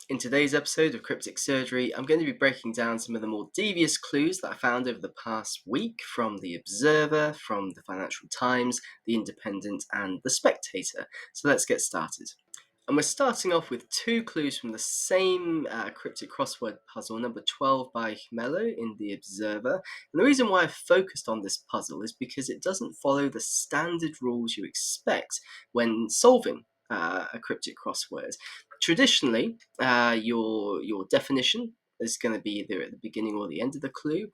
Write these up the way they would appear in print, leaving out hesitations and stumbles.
In today's episode of Cryptic Surgery, I'm going to be breaking down some of the more devious clues that I found over the past week from The Observer, from the Financial Times, The Independent, and The Spectator. So let's get started. And we're starting off with two clues from the same cryptic crossword puzzle, number 12 by Mello in The Observer. And the reason why I've focused on this puzzle is because it doesn't follow the standard rules you expect when solving a cryptic crossword. Traditionally, your definition is going to be either at the beginning or the end of the clue,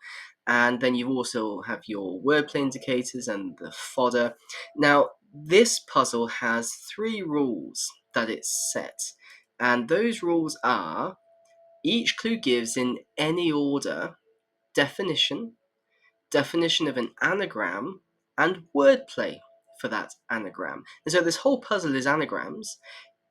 and then you also have your wordplay indicators and the fodder. Now, this puzzle has three rules that it's set, and those rules are: each clue gives in any order definition, definition of an anagram, and wordplay for that anagram. And so this whole puzzle is anagrams,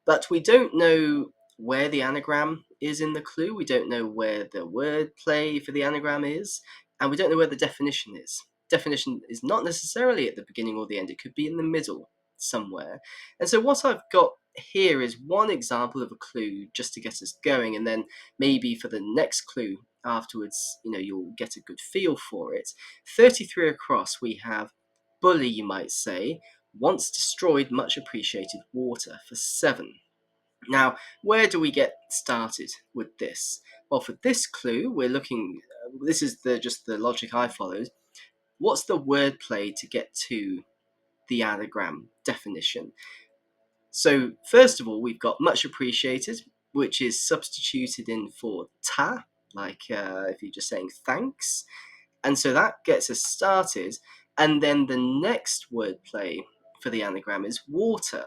but we don't know where the anagram is in the clue, we don't know where the wordplay for the anagram is, and we don't know where the definition is. Definition is not necessarily at the beginning or the end, it could be in the middle somewhere. And so what I've got here is one example of a clue just to get us going, and then maybe for the next clue afterwards, you'll get a good feel for it. 33 across, we have bully, you might say, once destroyed much appreciated water for 7. Now, where do we get started with this? Well, for this clue, we're looking, this is just the logic I followed. What's the wordplay to get to the anagram definition? So, first of all, we've got much appreciated, which is substituted in for ta, like if you're just saying thanks. And so that gets us started. And then the next wordplay for the anagram is water,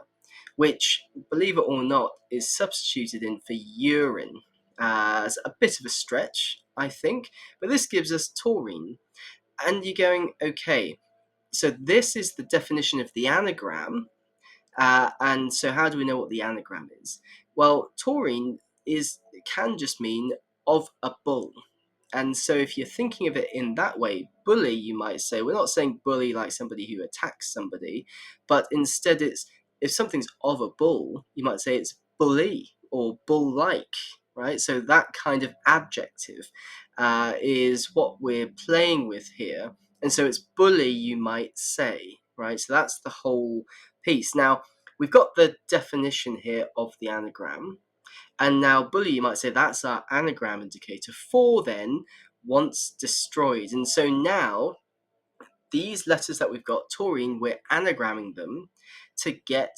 which, believe it or not, is substituted in for urine as a bit of a stretch, I think. But this gives us taurine. And you're going, okay, so this is the definition of the anagram. And so how do we know what the anagram is? Well, taurine can just mean of a bull. And so if you're thinking of it in that way, bully, you might say, we're not saying bully like somebody who attacks somebody, but instead it's, if something's of a bull, you might say it's bully or bull-like, right? So that kind of adjective is what we're playing with here. And so it's bully, you might say, right? So that's the whole piece. Now, we've got the definition here of the anagram. And now bully, you might say, that's our anagram indicator for then once destroyed. And so now these letters that we've got, taurine, we're anagramming them to get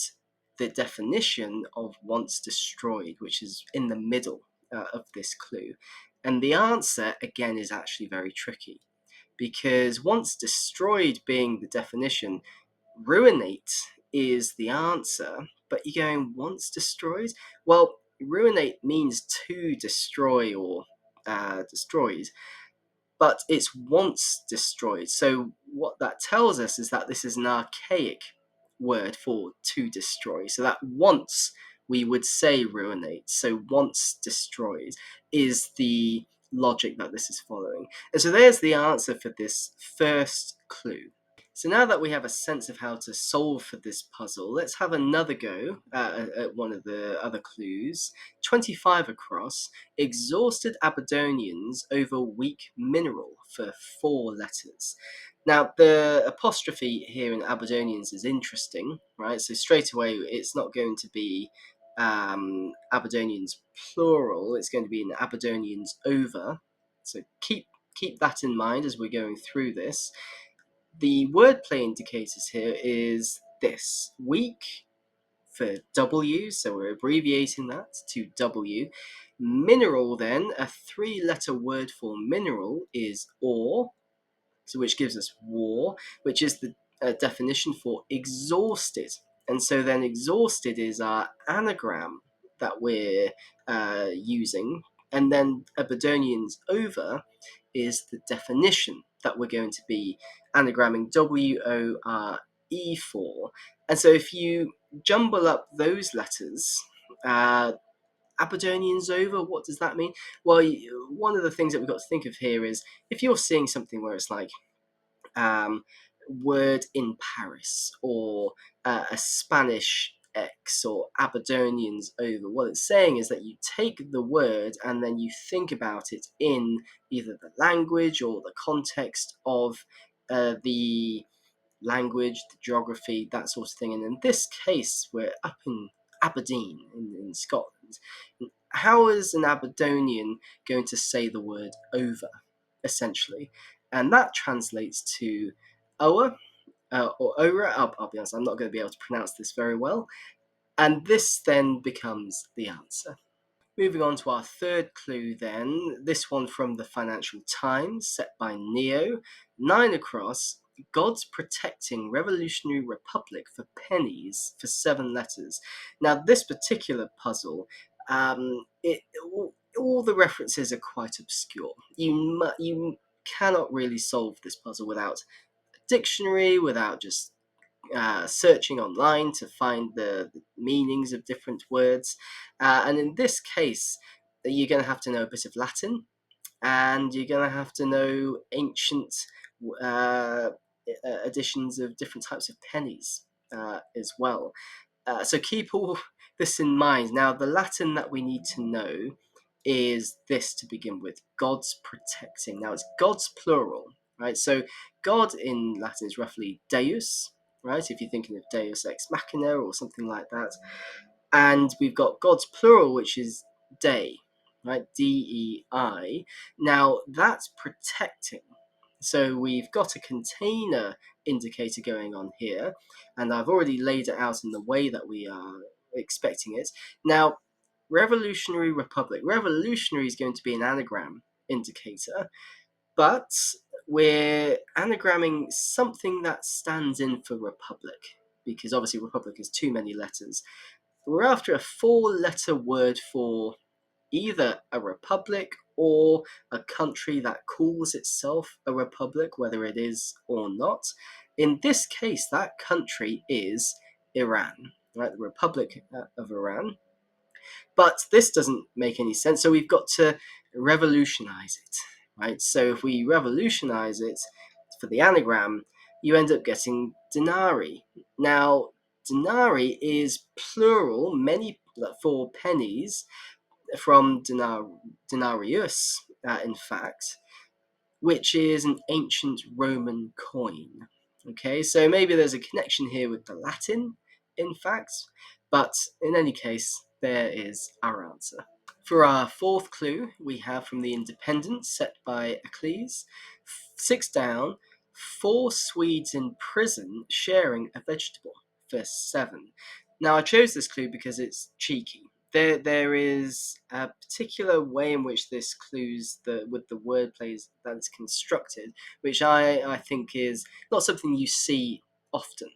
the definition of once destroyed, which is in the middle of this clue. And the answer, again, is actually very tricky, because once destroyed being the definition, ruinate is the answer, but you're going once destroyed? Well, ruinate means to destroy or destroyed, but it's once destroyed. So what that tells us is that this is an archaic word for to destroy. So that once we would say ruinate. So once destroyed is the logic that this is following. And so there's the answer for this first clue. So now that we have a sense of how to solve for this puzzle, let's have another go at one of the other clues. 25 across, exhausted Aberdonians over weak mineral for 4 letters. Now, the apostrophe here in Aberdonians is interesting, right? So straight away, it's not going to be Aberdonians plural, it's going to be in Aberdonians over. So keep that in mind as we're going through this. The wordplay indicators here is this: weak for W, so we're abbreviating that to W. Mineral, then, a 3-letter word for mineral is ore, so which gives us war, which is the definition for exhausted. And so then exhausted is our anagram that we're using, and then Aberdonians over is the definition that we're going to be anagramming WORE for. And so if you jumble up those letters, Aberdonians over, what does that mean? Well, one of the things that we've got to think of here is if you're seeing something where it's like word in Paris or a Spanish X or Aberdonians over. What it's saying is that you take the word and then you think about it in either the language or the context of the language, the geography, that sort of thing. And in this case, we're up in Aberdeen in Scotland. How is an Aberdonian going to say the word over, essentially? And that translates to Oa or Ora. I'll be honest, I'm not going to be able to pronounce this very well. And this then becomes the answer. Moving on to our third clue then, this one from the Financial Times, set by Neo. 9 across, God's protecting revolutionary republic for pennies for 7 letters. Now, this particular puzzle, all the references are quite obscure. You cannot really solve this puzzle without a dictionary, without just searching online to find the meanings of different words. And in this case, you're going to have to know a bit of Latin, and you're going to have to know ancient uh, editions of different types of pennies as well. So keep all this in mind. Now, the Latin that we need to know is this to begin with: God's protecting. Now, it's God's plural, right? So God in Latin is roughly Deus, right? If you're thinking of Deus ex machina or something like that. And we've got God's plural, which is Dei, right? Dei. Now, that's protecting. So we've got a container indicator going on here, and I've already laid it out in the way that we are expecting it. Now, Revolutionary Republic. Revolutionary is going to be an anagram indicator, but we're anagramming something that stands in for Republic, because obviously Republic is too many letters. We're after a 4-letter word for either a republic or a country that calls itself a republic, whether it is or not. In this case, that country is Iran, right? The Republic of Iran. But this doesn't make any sense, so we've got to revolutionize it, right? So if we revolutionize it for the anagram, you end up getting denarii. Now, denarii is plural, many for pennies, from denarius, in fact, which is an ancient Roman coin. Okay, so maybe there's a connection here with the Latin, in fact, but in any case, there is our answer. For our fourth clue, we have from the Independent, set by Eccles. 6 down, 4 Swedes in prison sharing a vegetable. Verse 7. Now, I chose this clue because it's cheeky. There is a particular way in which this clues with the wordplay that it's constructed, which I think is not something you see often.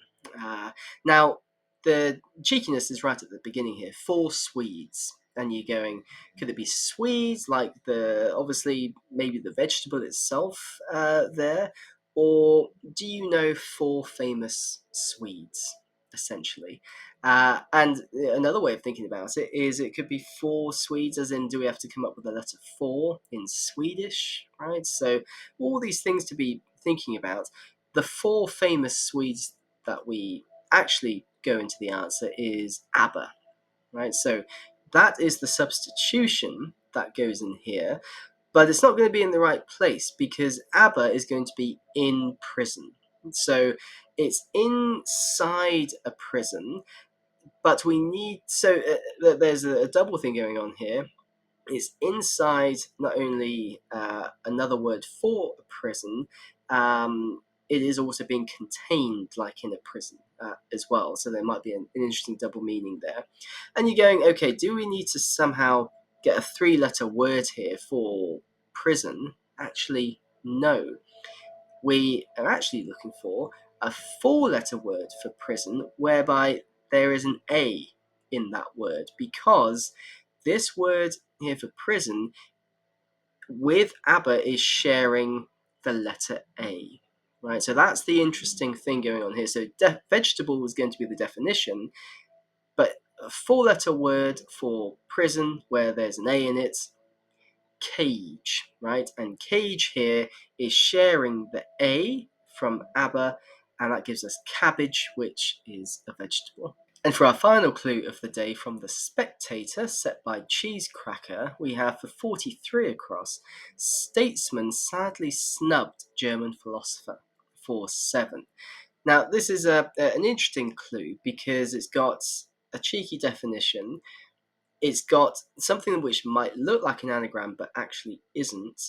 Now, the cheekiness is right at the beginning here. 4 Swedes. And you're going, could it be Swedes, like obviously maybe the vegetable itself there? Or do you know 4 famous Swedes, essentially? And another way of thinking about it is it could be 4 Swedes, as in, do we have to come up with the letter 4 in Swedish, right? So all these things to be thinking about. The 4 famous Swedes that we actually go into the answer is ABBA, right? So that is the substitution that goes in here, but it's not going to be in the right place because ABBA is going to be in prison. So it's inside a prison, but we need, so there's a double thing going on here. It's inside not only another word for a prison, it is also being contained like in a prison as well. So there might be an interesting double meaning there. And you're going, okay, do we need to somehow get a 3-letter word here for prison? Actually, no. We are actually looking for a 4-letter word for prison, whereby there is an A in that word, because this word here for prison with ABBA is sharing the letter A, right? So that's the interesting thing going on here. So vegetable is going to be the definition, but a 4-letter word for prison where there's an A in it, cage, right? And cage here is sharing the A from ABBA, and that gives us cabbage, which is a vegetable. And for our final clue of the day from the Spectator, set by Cheesecracker, we have for 43 across, statesman sadly snubbed German philosopher, for 7. Now, this is an interesting clue because it's got a cheeky definition. It's got something which might look like an anagram but actually isn't.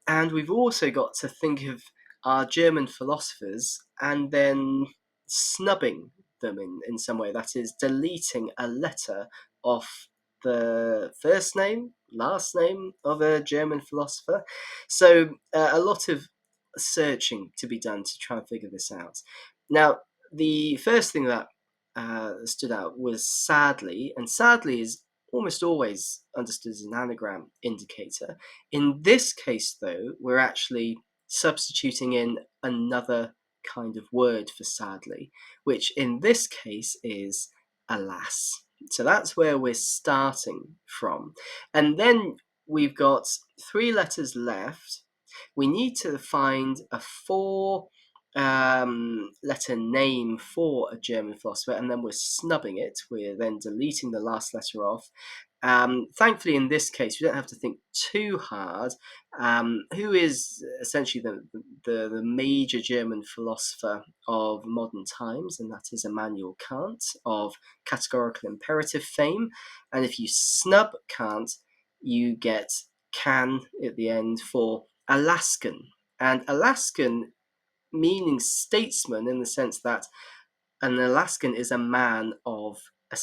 And we've also got to think of our German philosophers and then snubbing them in some way. That is, deleting a letter off the first name, last name of a German philosopher. So a lot of searching to be done to try and figure this out. Now, the first thing that stood out was sadly, and sadly is almost always understood as an anagram indicator. In this case, though, we're actually substituting in another kind of word for sadly, which in this case is alas. So that's where we're starting from. And then we've got 3 letters left. We need to find a 4 letter name for a German philosopher, and then we're snubbing it. We're then deleting the last letter off. Thankfully, in this case, we don't have to think too hard. Who is essentially the major German philosopher of modern times, and that is Immanuel Kant of categorical imperative fame. And if you snub Kant, you get can at the end for Alaskan. And Alaskan meaning statesman in the sense that an Alaskan is a man of a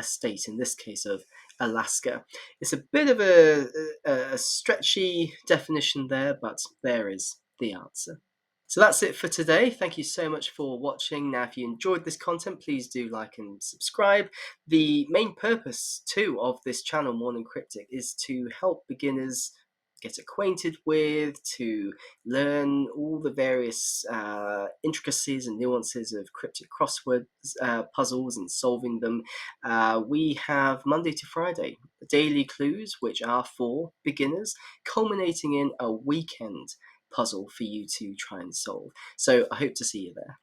state, in this case of Alaska. It's a bit of a stretchy definition there, but there is the answer. So that's it for today. Thank you so much for watching. Now, if you enjoyed this content, please do like and subscribe. The main purpose, too, of this channel, Morning Cryptic, is to help beginners get acquainted with, to learn all the various intricacies and nuances of cryptic crossword puzzles and solving them. We have Monday to Friday daily clues, which are for beginners, culminating in a weekend puzzle for you to try and solve. So I hope to see you there.